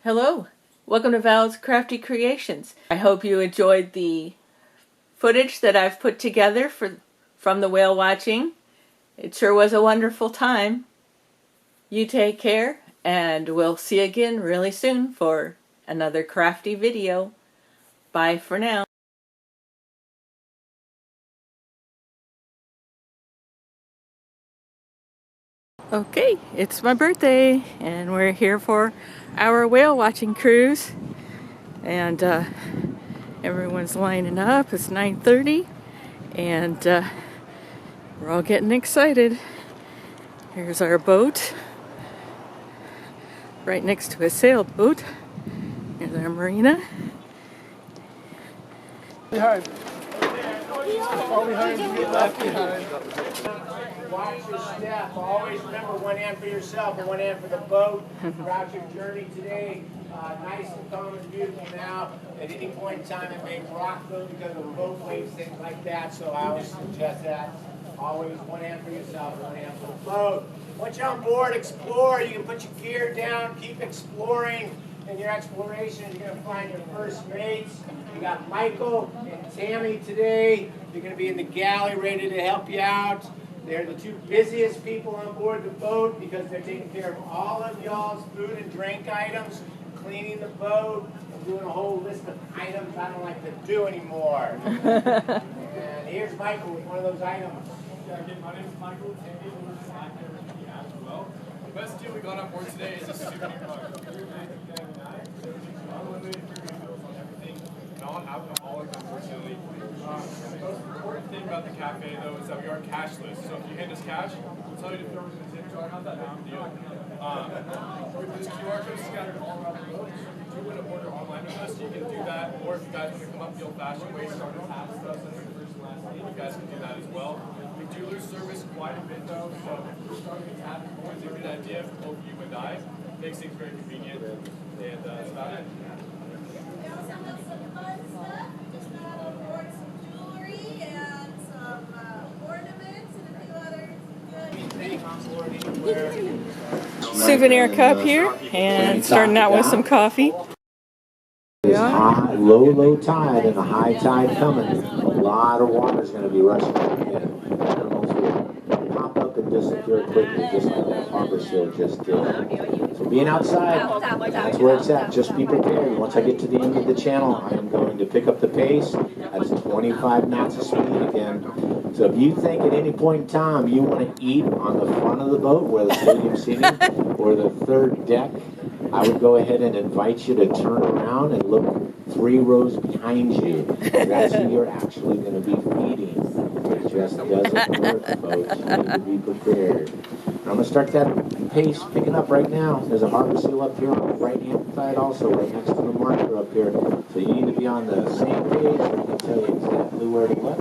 Hello, welcome to Val's Crafty Creations. I hope you enjoyed the footage that I've put together from the whale watching. It sure was a wonderful time. You take care, and we'll see you again really soon for another crafty video. Bye for now. Okay, it's my birthday, and we're here for our whale watching cruise. And everyone's lining up. It's 9:30, and we're all getting excited. Here's our boat, right next to a sailboat. Here's our marina. Behind. Fall behind, you get left behind. Watch your step. Always remember one hand for yourself and one hand for the boat. Throughout your journey today, nice and calm and beautiful now. At any point in time, it may rock though because of boat waves, things like that. So I always suggest that. Always one hand for yourself and one hand for the boat. Once you're on board, explore. You can put your gear down, keep exploring. In your exploration, you're going to find your first mates. You got Michael and Tammy today. They're going to be in the galley ready to help you out. They're the two busiest people on board the boat because they're taking care of all of y'all's food and drink items, cleaning the boat, and doing a whole list of items I don't like to do anymore. And here's Michael with one of those items. Again, my name is Michael. Tammy will back there with me as well. The best deal we got on board today is a souvenir mug. Non-alcoholic, unfortunately. The most important thing about the cafe, though, is that we are cashless. So if you hand us cash, we'll tell you to throw it in the tip jar. Not that big of a deal. There's QR codes scattered all around the boat. So if you do want to order online with us, you can do that. Or if you guys want to come up the old-fashioned way, start to tap stuff, send your first and last name, you guys can do that as well. We do lose service quite a bit, though. So if we're starting to tap, it's always a good idea for both you and I. Makes things very convenient. And that's about it. We also have some fun stuff. We just got on board some jewelry and some ornaments and a few other good. Souvenir cup here, and starting out with some coffee. It's high, low tide and a high tide coming. A lot of water is going to be rushing in. Animals will pop up and disappear quickly, just like that harbor seal just did. So being outside, that's where it's at. Just be prepared. Once I get to the end of the channel, I am going to pick up the pace. That's 25 knots of speed again. So if you think at any point in time you want to eat on the front of the boat where the stadium's sitting or the third deck, I would go ahead and invite you to turn around and look 3 rows behind you. That's who you're actually going to be feeding. It just doesn't work, folks. You need to be prepared. I'm going to start that pace picking up right now. There's a harbor seal up here on the right-hand side also, right next to the marker up here. So you need to be on the same page. I can tell you exactly where to look.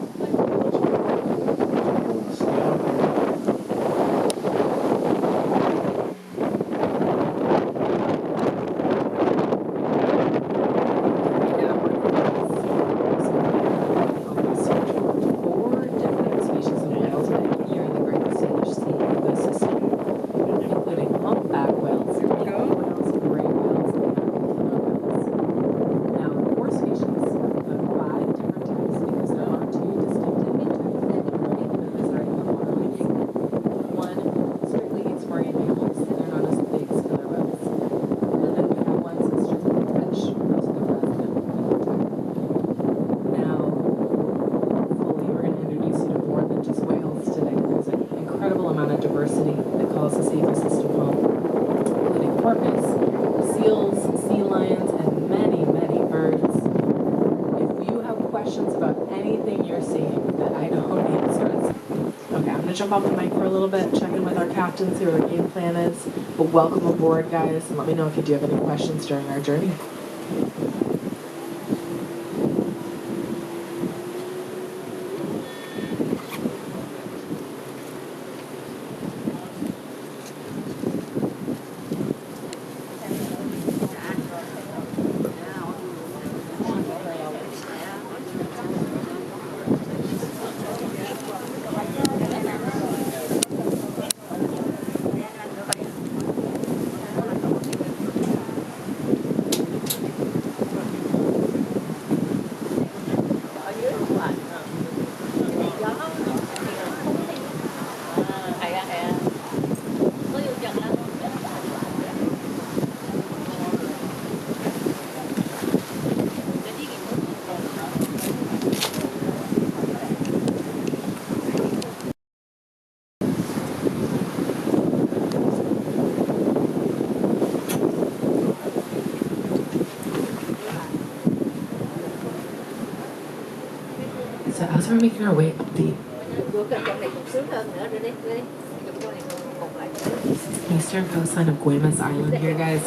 Diversity that calls this ecosystem home, including porpoise, seals, sea lions, and many birds. If you have questions about anything you're seeing that I don't answer, okay, I'm gonna jump off the mic for a little bit, check in with our captain, see what our game plan is. But welcome aboard, guys, and let me know if you do have any questions during our journey. As we're making our way up the eastern coastline of Guaymas Island here, guys,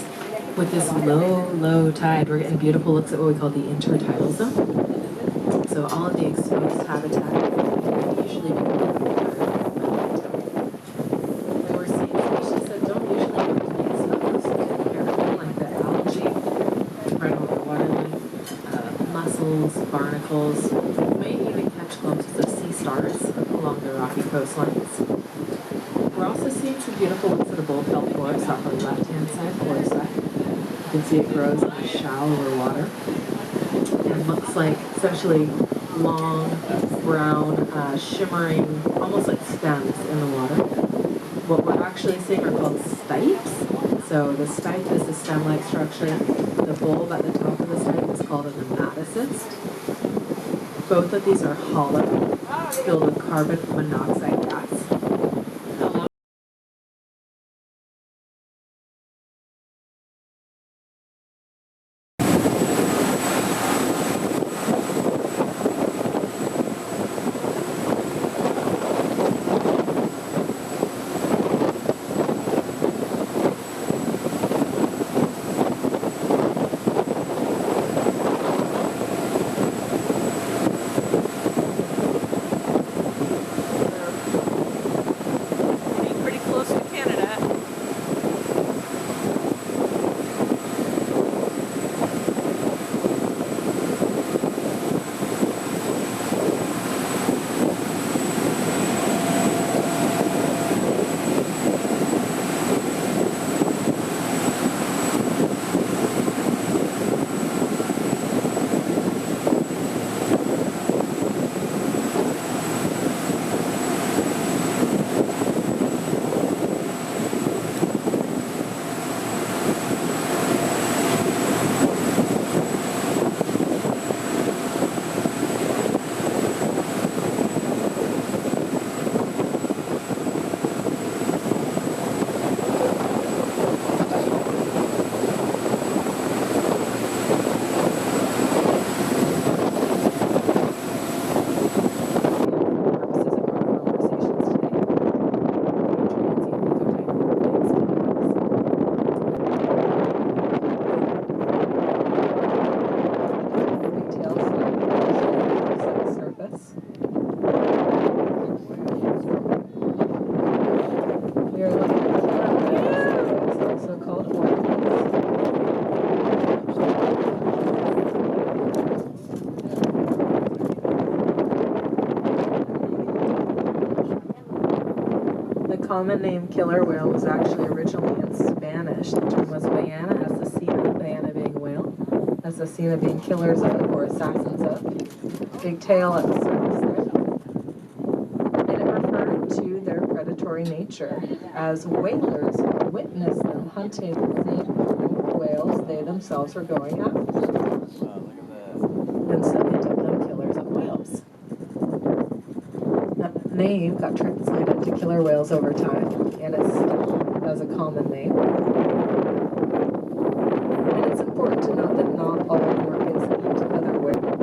with this low tide, we're getting beautiful looks at what we call the intertidal zone. So all of the exposed habitat usually become and we're seeing species that don't usually get to be exposed to the air, like the algae right over the waterline, mussels, barnacles. You may even catch glimpses of sea stars along the rocky coastlines. We're also seeing some beautiful looks at a bullfell forest off our left-hand side, forest side. You can see it grows in the shallower water and looks like essentially long, brown, shimmering, almost like stems in the water. What we're actually seeing are called stipes. So the stipe is the stem-like structure. The bulb at the top of the stipe is called a nematocyst. Both of these are hollow, filled with carbon monoxide gas. Pretty close to Canada. The common name killer whale was actually originally in Spanish. The term was ballena asesina, ballena being whale, asesina being killers of or assassins of. Big tail at the surface there. And it referred to their predatory nature, as whalers witnessed them hunting the whales they themselves were going after. And so they dubbed them killers of whales. That name got translated to killer whales over time, and it's still as a common name. And it's important to note that not all orcas eat other whales.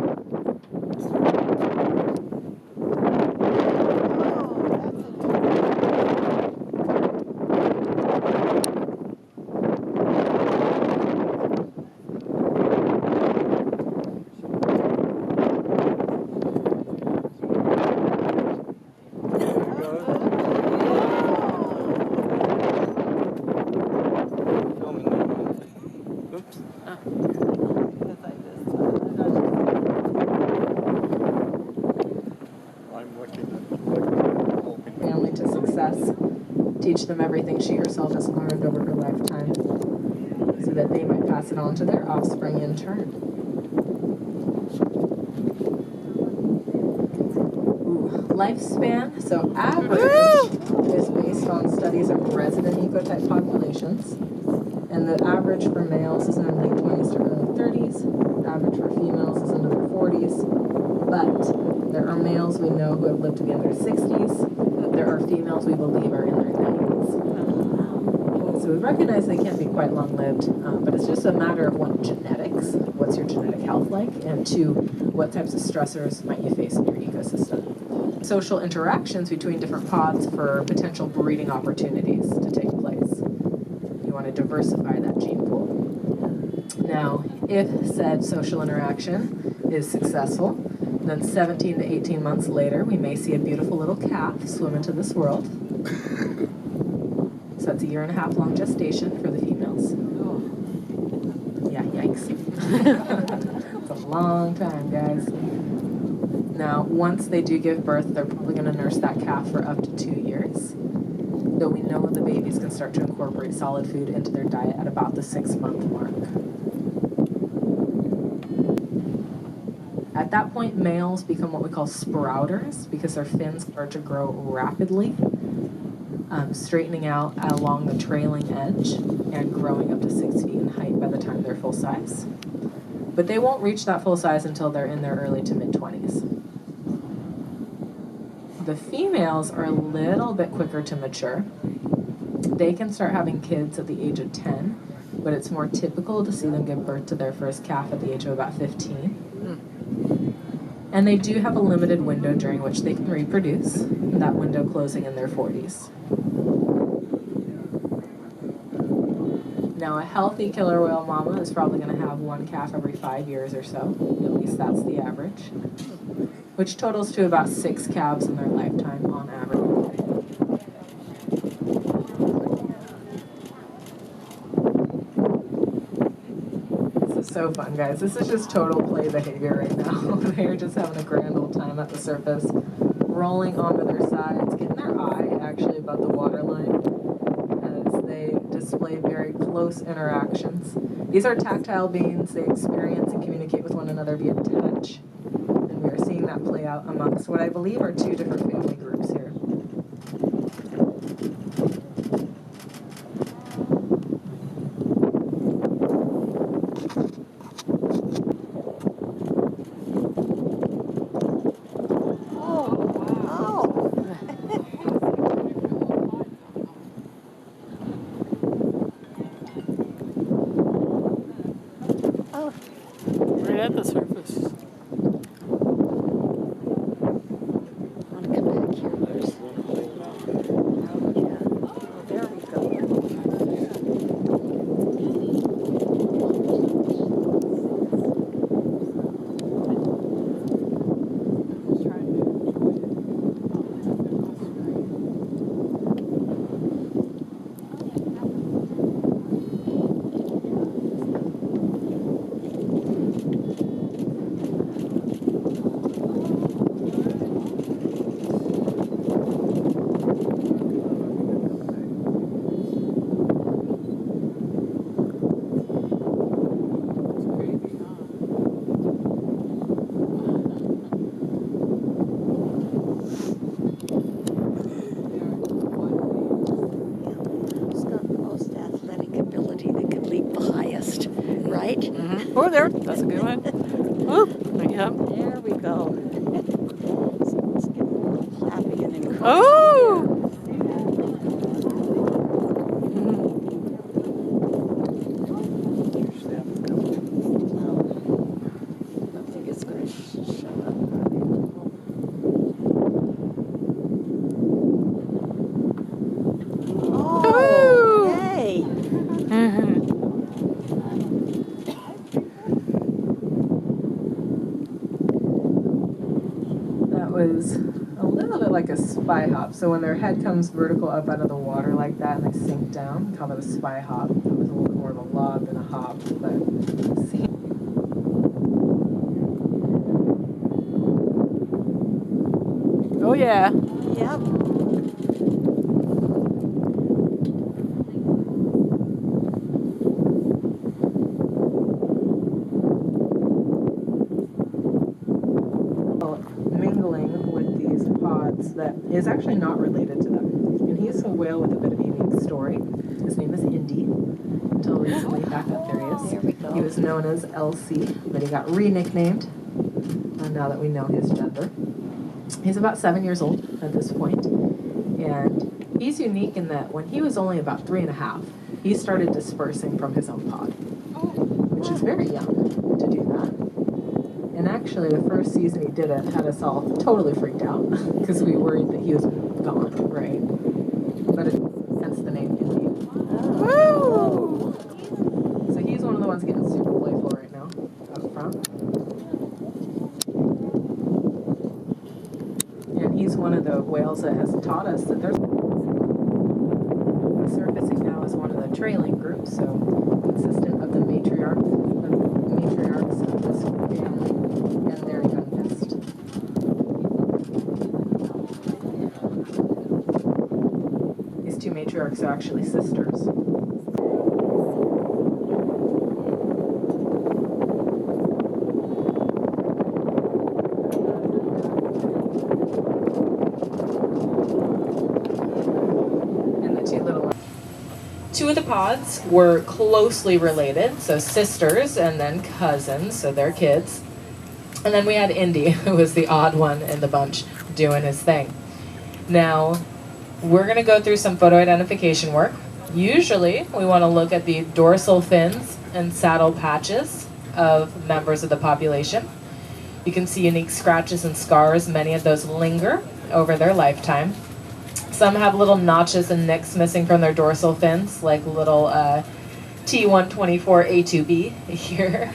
Family to success. Teach them everything she herself has learned over her lifetime, so that they might pass it on to their offspring in turn. Ooh, lifespan. So average is based on studies of resident ecotype populations, and the average for males is in their late 20s to early 30s. The average for females is into their 40s. But there are males we know who have lived to be in their 60s. There are females we believe are in their 90s. So we recognize they can't be quite long-lived, but it's just a matter of one, genetics, what's your genetic health like, and two, what types of stressors might you face in your ecosystem. Social interactions between different pods for potential breeding opportunities to take place. You want to diversify that gene pool. Now, if said social interaction is successful, then 17 to 18 months later, we may see a beautiful little calf swim into this world. So that's a 1.5 year long gestation for the females. Yeah, yikes. It's a long time, guys. Now, once they do give birth, they're probably going to nurse that calf for up to 2 years. Though we know the babies can start to incorporate solid food into their diet at about the 6-month mark. At that point, males become what we call sprouters because their fins start to grow rapidly, straightening out along the trailing edge and growing up to 6 feet in height by the time they're full size. But they won't reach that full size until they're in their early to mid-20s. The females are a little bit quicker to mature. They can start having kids at the age of 10, but it's more typical to see them give birth to their first calf at the age of about 15. And they do have a limited window during which they can reproduce, that window closing in their 40s. Now, a healthy killer whale mama is probably going to have 1 calf every 5 years or so. At least that's the average, which totals to about 6 calves in their lifetime on average. This is so fun, guys. This is just total play behavior right now. They're just having a grand old time at the surface, rolling onto their sides, getting their eye actually above the waterline as they display very close interactions. These are tactile beings. They experience and communicate with one another via touch. And we are seeing that play out amongst what I believe are 2 different family groups here. Right at the surface. Want to come back here, Bruce? Yeah. Oh, there we go. Who's got the most athletic ability that can leap the highest, right? Mm-hmm. Oh, there. That's a good one. Whoop. Yep. There we go. So let's give a little clapping and encouragement. Oh! I don't think it's going to show up. Oh, yay! That was a little bit like a spy hop. So when their head comes vertical up out of the water like that and they sink down, we call that a spy hop. That was a little more of a lob than a hop. But see. Oh, yeah. Yep. Mingling with these pods that is actually not related to them. And he's a whale with a bit of a unique story. His name is Indy. Until recently, back up there he is. There we go. He was known as LC, but he got re-nicknamed now that we know his gender. He's about 7 years old at this point, and he's unique in that when he was only about 3.5, he started dispersing from his own pod, which is very young to do that. And actually, the first season he did it had us all totally freaked out because we worried that he was gone, right? But hence the name Indy. Woo! So he's one of the ones getting super playful right now, up front. And he's one of the whales that has taught us that there's surfacing now as one of the trailing groups, so consistent of the matriarchs of this family and their youngest. These two matriarchs are actually sisters. Two of the pods were closely related, so sisters, and then cousins, so their kids. And then we had Indy, who was the odd one in the bunch, doing his thing. Now, we're going to go through some photo identification work. Usually, we want to look at the dorsal fins and saddle patches of members of the population. You can see unique scratches and scars. Many of those linger over their lifetime. Some have little notches and nicks missing from their dorsal fins, like little T124A2B here.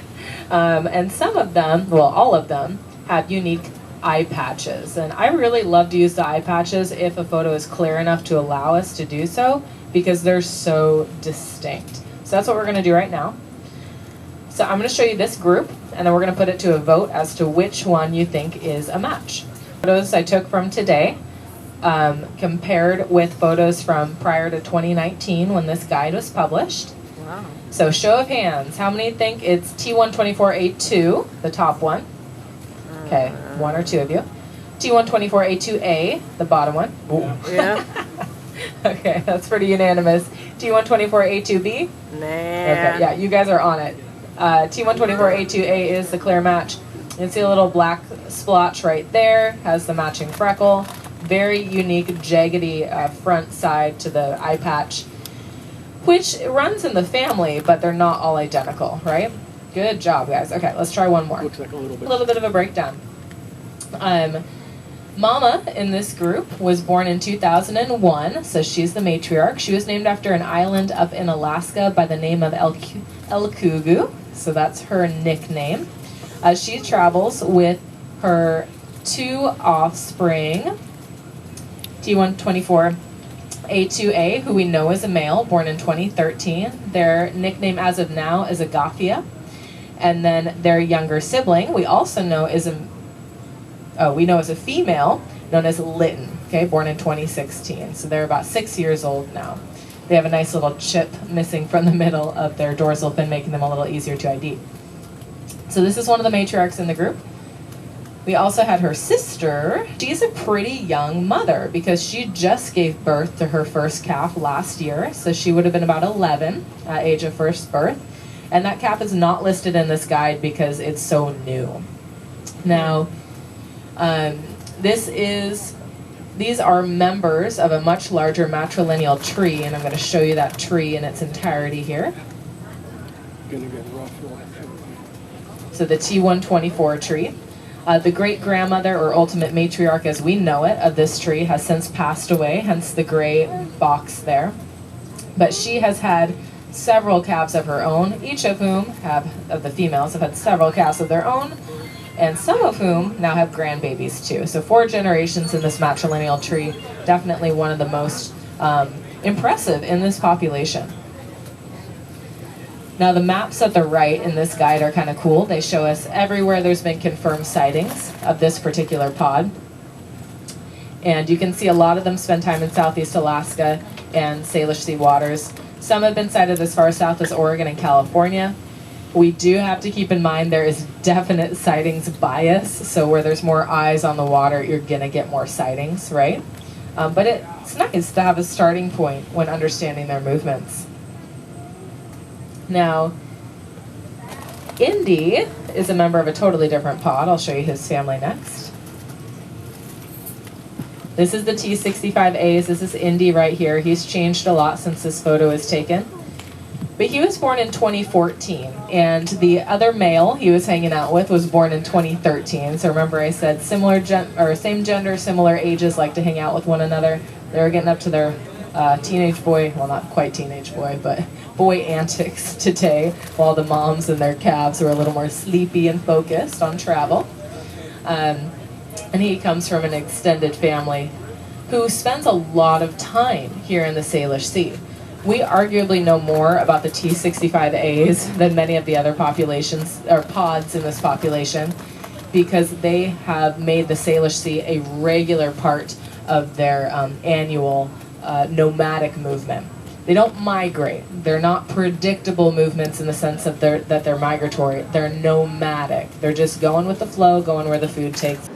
And some of them, well, all of them, have unique eye patches. And I really love to use the eye patches if a photo is clear enough to allow us to do so, because they're so distinct. So that's what we're going to do right now. So I'm going to show you this group, and then we're going to put it to a vote as to which one you think is a match. Photos I took from today. Compared with photos from prior to 2019 when this guide was published. Wow. So show of hands, how many think it's T124A2, the top one? Okay, one or two of you. T124A2A, the bottom one. Yeah. Okay, that's pretty unanimous. T124A2B? Nah. Okay, yeah, you guys are on it. T124A2A is the clear match. You can see a little black splotch right there, has the matching freckle. Very unique, jaggedy front side to the eye patch, which runs in the family, but they're not all identical, right? Good job, guys. Okay, let's try one more. Looks like a little bit. A little bit of a breakdown. Mama in this group was born in 2001, so she's the matriarch. She was named after an island up in Alaska by the name of Elkugu, so that's her nickname. She travels with her two offspring, T124A2A, who we know is a male, born in 2013. Their nickname as of now is Agafia. And then their younger sibling, we also know is a female, known as Lytton, okay, born in 2016. So they're about 6 years old now. They have a nice little chip missing from the middle of their dorsal fin, making them a little easier to ID. So this is one of the matriarchs in the group. We also had her sister. She's a pretty young mother because she just gave birth to her first calf last year. So she would have been about 11 at age of first birth. And that calf is not listed in this guide because it's so new. Now, these are members of a much larger matrilineal tree, and I'm going to show you that tree in its entirety here. Gonna get rough. So the T124 tree. The great-grandmother, or ultimate matriarch as we know it, of this tree has since passed away, hence the gray box there. But she has had several calves of her own, each of whom of the females have had several calves of their own, and some of whom now have grandbabies too. So 4 generations in this matrilineal tree, definitely one of the most impressive in this population. Now the maps at the right in this guide are kind of cool. They show us everywhere there's been confirmed sightings of this particular pod. And you can see a lot of them spend time in Southeast Alaska and Salish Sea waters. Some have been sighted as far south as Oregon and California. We do have to keep in mind there is definite sightings bias. So where there's more eyes on the water, you're gonna get more sightings, right? But it's nice to have a starting point when understanding their movements. Now, Indy is a member of a totally different pod. I'll show you his family next. This is the T65As. This is Indy right here. He's changed a lot since this photo was taken. But he was born in 2014, and the other male he was hanging out with was born in 2013. So remember I said same gender, similar ages like to hang out with one another. They were getting up to their teenage boy, well not quite teenage boy, but boy antics today, while the moms and their calves were a little more sleepy and focused on travel. And he comes from an extended family who spends a lot of time here in the Salish Sea. We arguably know more about the T65As than many of the other populations or pods in this population, because they have made the Salish Sea a regular part of their annual nomadic movement. They don't migrate. They're not predictable movements in the sense of that they're migratory. They're nomadic. They're just going with the flow, going where the food takes.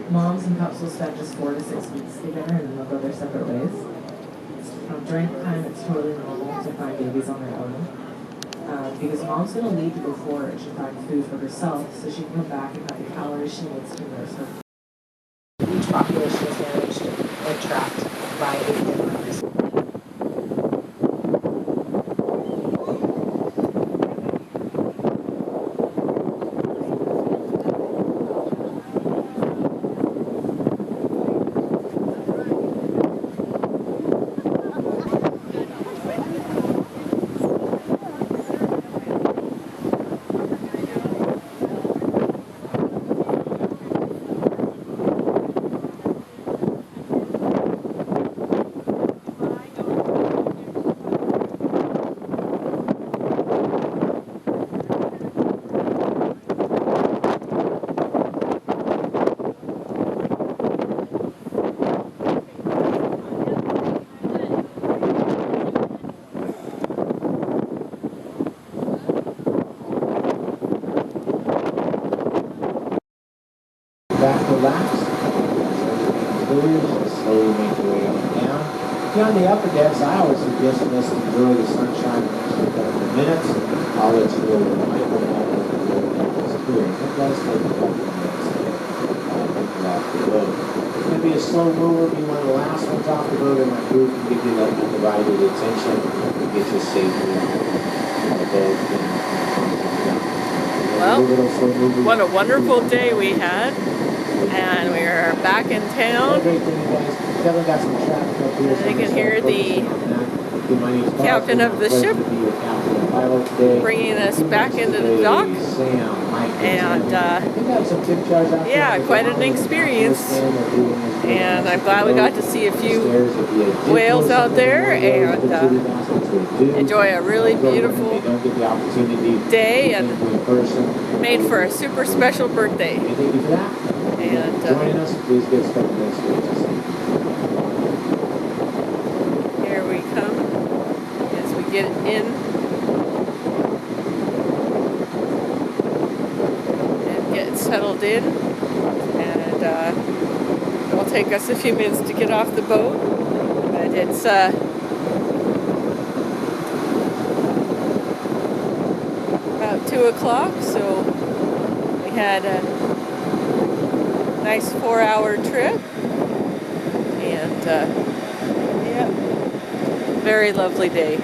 Moms and pups will spend just 4 to 6 weeks together and then they'll go their separate ways. During the time, it's totally normal to find babies on their own. Because mom's going to leave to go forage and find food for herself so she can come back and have the calories she needs to nurse her. Each population is managed and tracked by 8 different members. Back relax. Slowly make your way up and down. If you're on the upper decks, I always suggest you just enjoy the sunshine for the next couple of minutes. I'll let you go with the microphone and the experience. It does take a couple of minutes to get off the boat. It's going to be a slow mover. Be one of the last ones off the boat, and my crew can give you that undivided attention to get you safely on the boat. Well, what a wonderful day we had. And we are back in town. You can hear the captain of the ship bringing us back into the dock. And yeah, quite an experience. And I'm glad we got to see a few whales out there and enjoy a really beautiful day and made for a super special birthday. And join us, please get stuff next week. Here we come as we get in and get settled in. And it'll take us a few minutes to get off the boat, but it's about 2 o'clock, so we had a nice 4-hour trip, and yeah, very lovely day.